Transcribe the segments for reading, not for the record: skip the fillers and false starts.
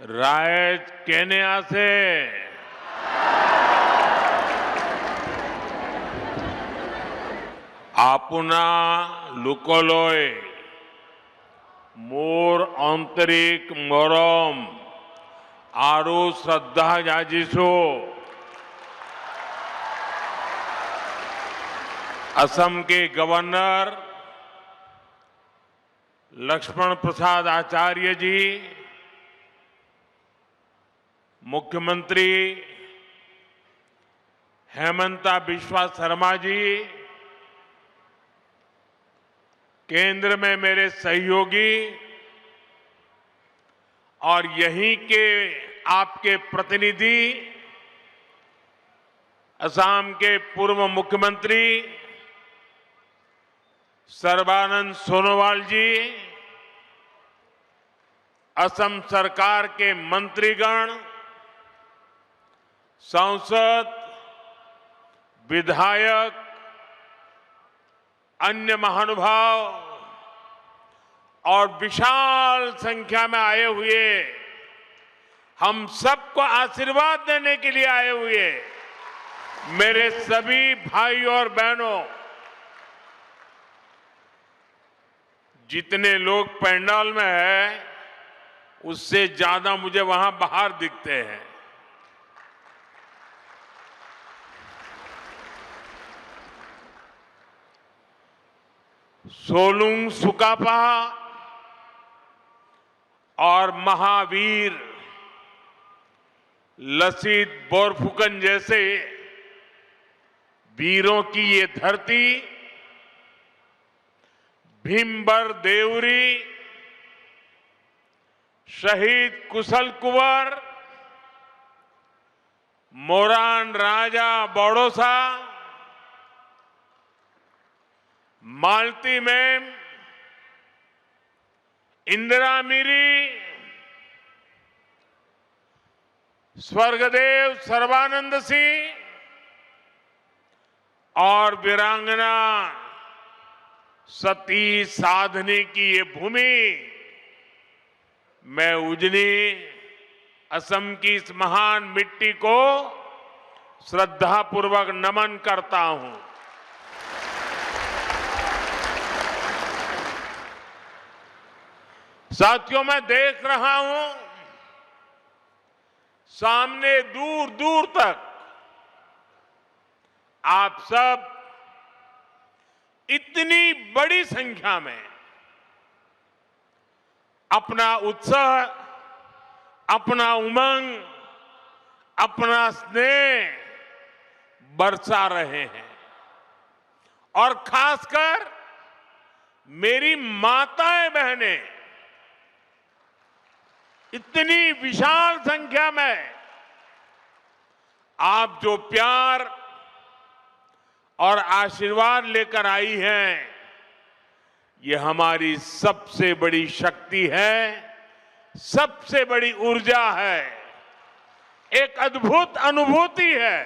रायज केन्या से आपना लुकोलोय मोर आंतरिक मोरम आरु श्रद्धा जाजिसो असम के गवर्नर लक्ष्मण प्रसाद आचार्य जी, मुख्यमंत्री हेमंता बिस्वा शर्मा जी, केंद्र में मेरे सहयोगी और यहीं के आपके प्रतिनिधि असम के पूर्व मुख्यमंत्री सर्बानंद सोनोवाल जी, असम सरकार के मंत्रीगण, सांसद, विधायक, अन्य महानुभाव और विशाल संख्या में आए हुए हम सबको आशीर्वाद देने के लिए आए हुए मेरे सभी भाई और बहनों, जितने लोग पंडाल में हैं उससे ज्यादा मुझे वहां बाहर दिखते हैं। सोलुंग सुकापा और महावीर लसित बोरफुकन जैसे वीरों की ये धरती, भीमबर देवरी, शहीद कुशल कुंवर, मोरान राजा बड़ौसा, मालती मैम, इंदिरा मिरी, स्वर्गदेव सर्बानंद सिंह और वीरांगना सती साधनी की ये भूमि मैं उजनी असम की इस महान मिट्टी को श्रद्धापूर्वक नमन करता हूं। साथियों, मैं देख रहा हूं सामने दूर दूर तक आप सब इतनी बड़ी संख्या में अपना उत्साह, अपना उमंग, अपना स्नेह बरसा रहे हैं और खासकर मेरी माताएं बहनें इतनी विशाल संख्या में आप जो प्यार और आशीर्वाद लेकर आई हैं, ये हमारी सबसे बड़ी शक्ति है, सबसे बड़ी ऊर्जा है, एक अद्भुत अनुभूति है।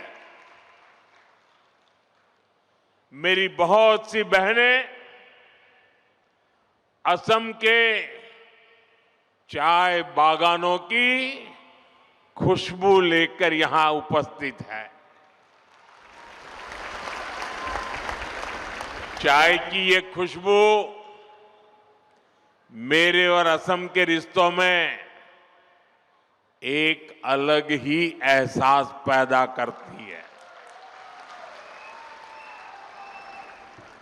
मेरी बहुत सी बहनें असम के चाय बागानों की खुशबू लेकर यहां उपस्थित है। चाय की ये खुशबू मेरे और असम के रिश्तों में एक अलग ही एहसास पैदा करती है।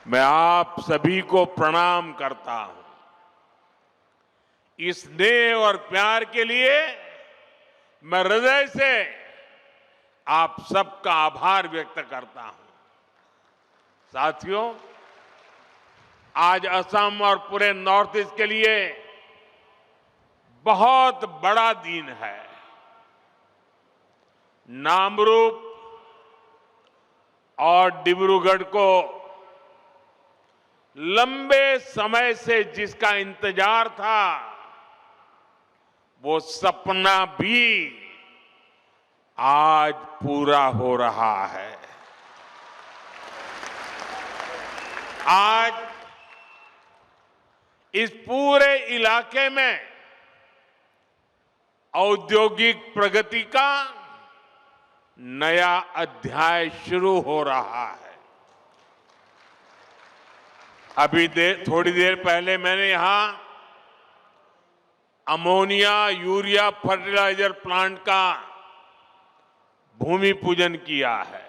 मैं आप सभी को प्रणाम करता हूं। इस स्नेह और प्यार के लिए मैं हृदय से आप सबका आभार व्यक्त करता हूं। साथियों, आज असम और पूरे नॉर्थ ईस्ट के लिए बहुत बड़ा दिन है। नामरूप और डिब्रूगढ़ को लंबे समय से जिसका इंतजार था, वो सपना भी आज पूरा हो रहा है। आज इस पूरे इलाके में औद्योगिक प्रगति का नया अध्याय शुरू हो रहा है। थोड़ी देर पहले मैंने यहां अमोनिया यूरिया फर्टिलाइजर प्लांट का भूमि पूजन किया है।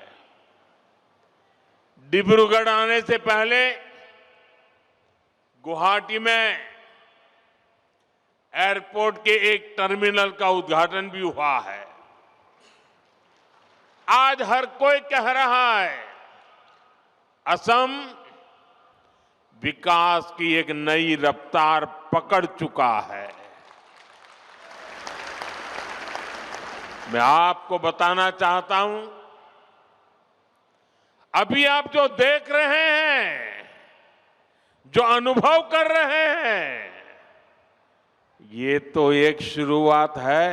डिब्रूगढ़ आने से पहले गुवाहाटी में एयरपोर्ट के एक टर्मिनल का उद्घाटन भी हुआ है। आज हर कोई कह रहा है असम विकास की एक नई रफ्तार पकड़ चुका है। मैं आपको बताना चाहता हूं, अभी आप जो देख रहे हैं, जो अनुभव कर रहे हैं, ये तो एक शुरुआत है।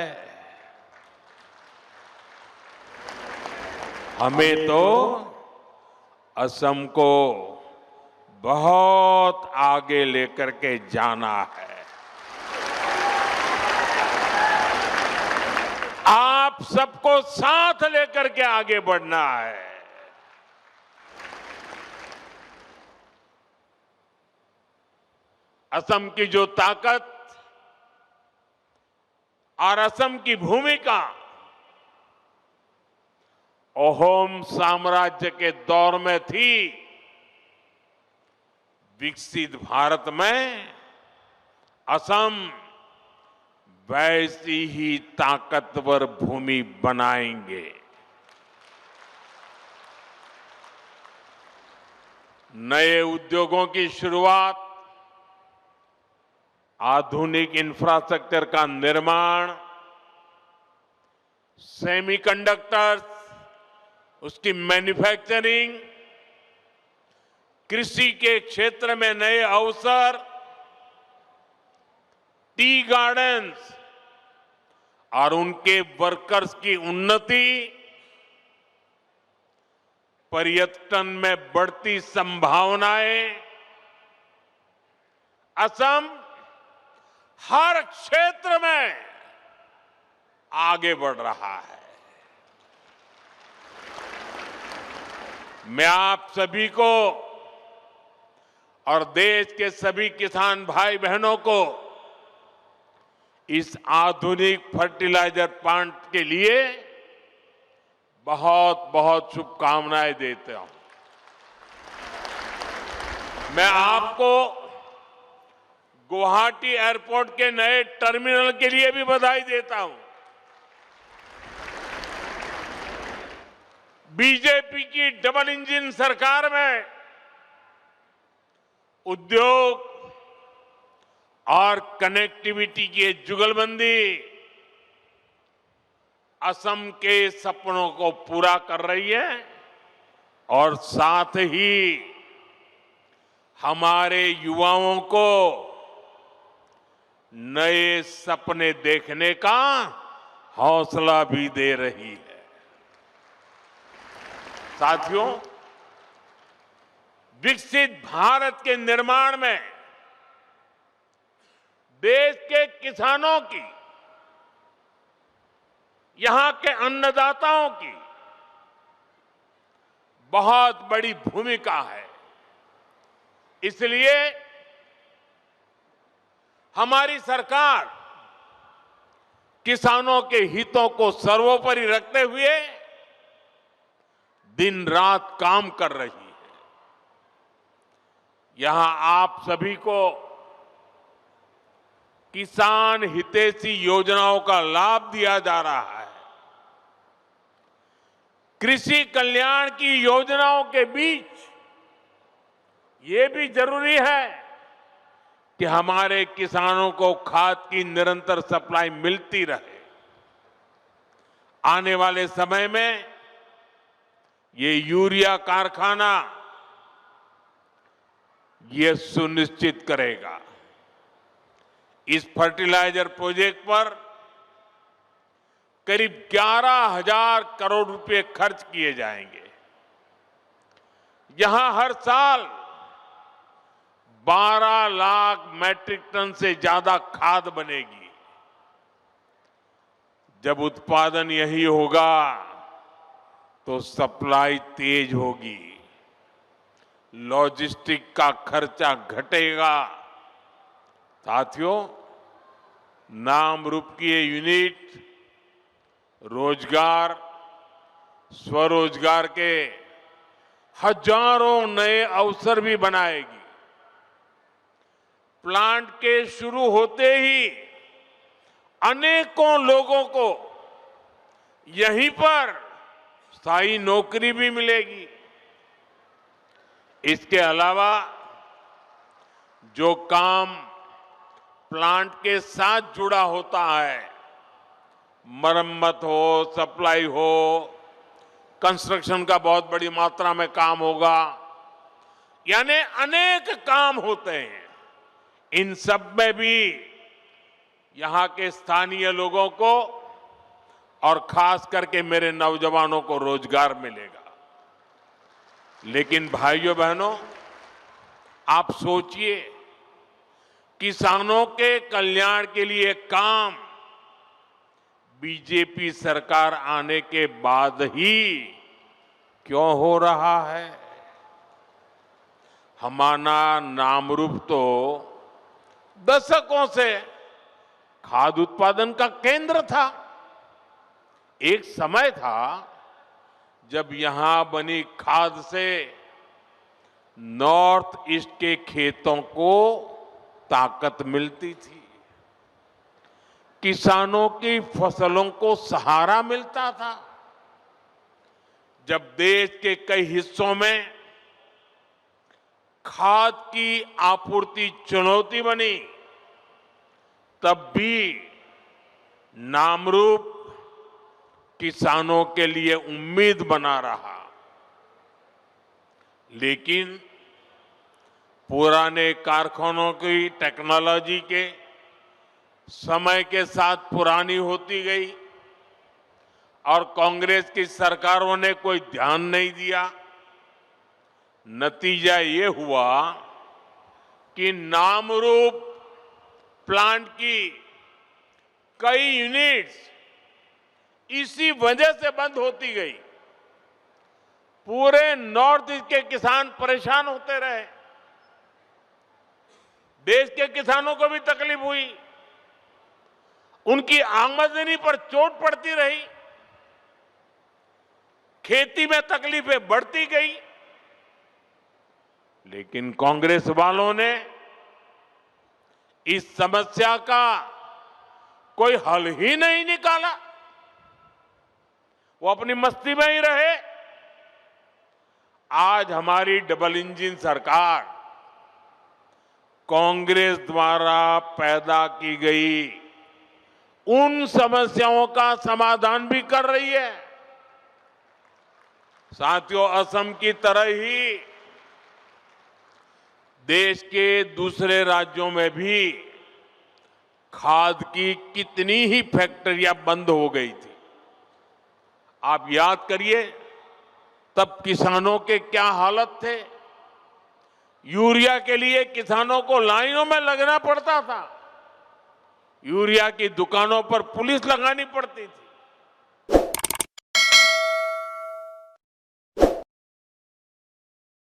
हमें तो असम को बहुत आगे लेकर के जाना है। आप सबको साथ लेकर के आगे बढ़ना है। असम की जो ताकत और असम की भूमिका अहोम साम्राज्य के दौर में थी, विकसित भारत में असम वैसी ही ताकतवर भूमि बनाएंगे। नए उद्योगों की शुरुआत, आधुनिक इंफ्रास्ट्रक्चर का निर्माण, सेमीकंडक्टर्स, उसकी मैन्युफैक्चरिंग, कृषि के क्षेत्र में नए अवसर, टी गार्डन्स और उनके वर्कर्स की उन्नति, पर्यटन में बढ़ती संभावनाएं, असम हर क्षेत्र में आगे बढ़ रहा है। मैं आप सभी को और देश के सभी किसान भाई बहनों को इस आधुनिक फर्टिलाइजर प्लांट के लिए बहुत बहुत शुभकामनाएं देता हूं। मैं आपको गुवाहाटी एयरपोर्ट के नए टर्मिनल के लिए भी बधाई देता हूं। बीजेपी की डबल इंजन सरकार में उद्योग और कनेक्टिविटी की जुगलबंदी असम के सपनों को पूरा कर रही है और साथ ही हमारे युवाओं को नए सपने देखने का हौसला भी दे रही है। साथियों, विकसित भारत के निर्माण में देश के किसानों की, यहां के अन्नदाताओं की बहुत बड़ी भूमिका है। इसलिए हमारी सरकार किसानों के हितों को सर्वोपरि रखते हुए दिन रात काम कर रही है। यहां आप सभी को किसान हितैषी योजनाओं का लाभ दिया जा रहा है। कृषि कल्याण की योजनाओं के बीच ये भी जरूरी है कि हमारे किसानों को खाद की निरंतर सप्लाई मिलती रहे। आने वाले समय में ये यूरिया कारखाना ये सुनिश्चित करेगा। इस फर्टिलाइजर प्रोजेक्ट पर करीब 11,000 करोड़ रुपए खर्च किए जाएंगे। यहां हर साल 12 लाख मैट्रिक टन से ज्यादा खाद बनेगी। जब उत्पादन यही होगा तो सप्लाई तेज होगी, लॉजिस्टिक का खर्चा घटेगा। साथियों, नाम रूप की ये यूनिट रोजगार, स्वरोजगार के हजारों नए अवसर भी बनाएगी। प्लांट के शुरू होते ही अनेकों लोगों को यहीं पर स्थायी नौकरी भी मिलेगी। इसके अलावा जो काम प्लांट के साथ जुड़ा होता है, मरम्मत हो, सप्लाई हो, कंस्ट्रक्शन का बहुत बड़ी मात्रा में काम होगा, यानी अनेक काम होते हैं। इन सब में भी यहां के स्थानीय लोगों को और खास करके मेरे नौजवानों को रोजगार मिलेगा। लेकिन भाइयों बहनों, आप सोचिए, किसानों के कल्याण के लिए काम बीजेपी सरकार आने के बाद ही क्यों हो रहा है? हमारा नामरूप तो दशकों से खाद्य उत्पादन का केंद्र था। एक समय था जब यहां बनी खाद से नॉर्थ ईस्ट के खेतों को ताकत मिलती थी, किसानों की फसलों को सहारा मिलता था। जब देश के कई हिस्सों में खाद की आपूर्ति चुनौती बनी, तब भी नामरूप किसानों के लिए उम्मीद बना रहा। लेकिन पुराने कारखानों की टेक्नोलॉजी के समय के साथ पुरानी होती गई और कांग्रेस की सरकारों ने कोई ध्यान नहीं दिया। नतीजा ये हुआ कि नामरूप प्लांट की कई यूनिट्स इसी वजह से बंद होती गई। पूरे नॉर्थ ईस्ट के किसान परेशान होते रहे, देश के किसानों को भी तकलीफ हुई, उनकी आमदनी पर चोट पड़ती रही, खेती में तकलीफें बढ़ती गई। लेकिन कांग्रेस वालों ने इस समस्या का कोई हल ही नहीं निकाला, वो अपनी मस्ती में ही रहे। आज हमारी डबल इंजन सरकार कांग्रेस द्वारा पैदा की गई उन समस्याओं का समाधान भी कर रही है। साथियों, असम की तरह ही देश के दूसरे राज्यों में भी खाद की कितनी ही फैक्ट्रियां बंद हो गई थी। आप याद करिए, तब किसानों के क्या हालत थे। यूरिया के लिए किसानों को लाइनों में लगना पड़ता था, यूरिया की दुकानों पर पुलिस लगानी पड़ती थी।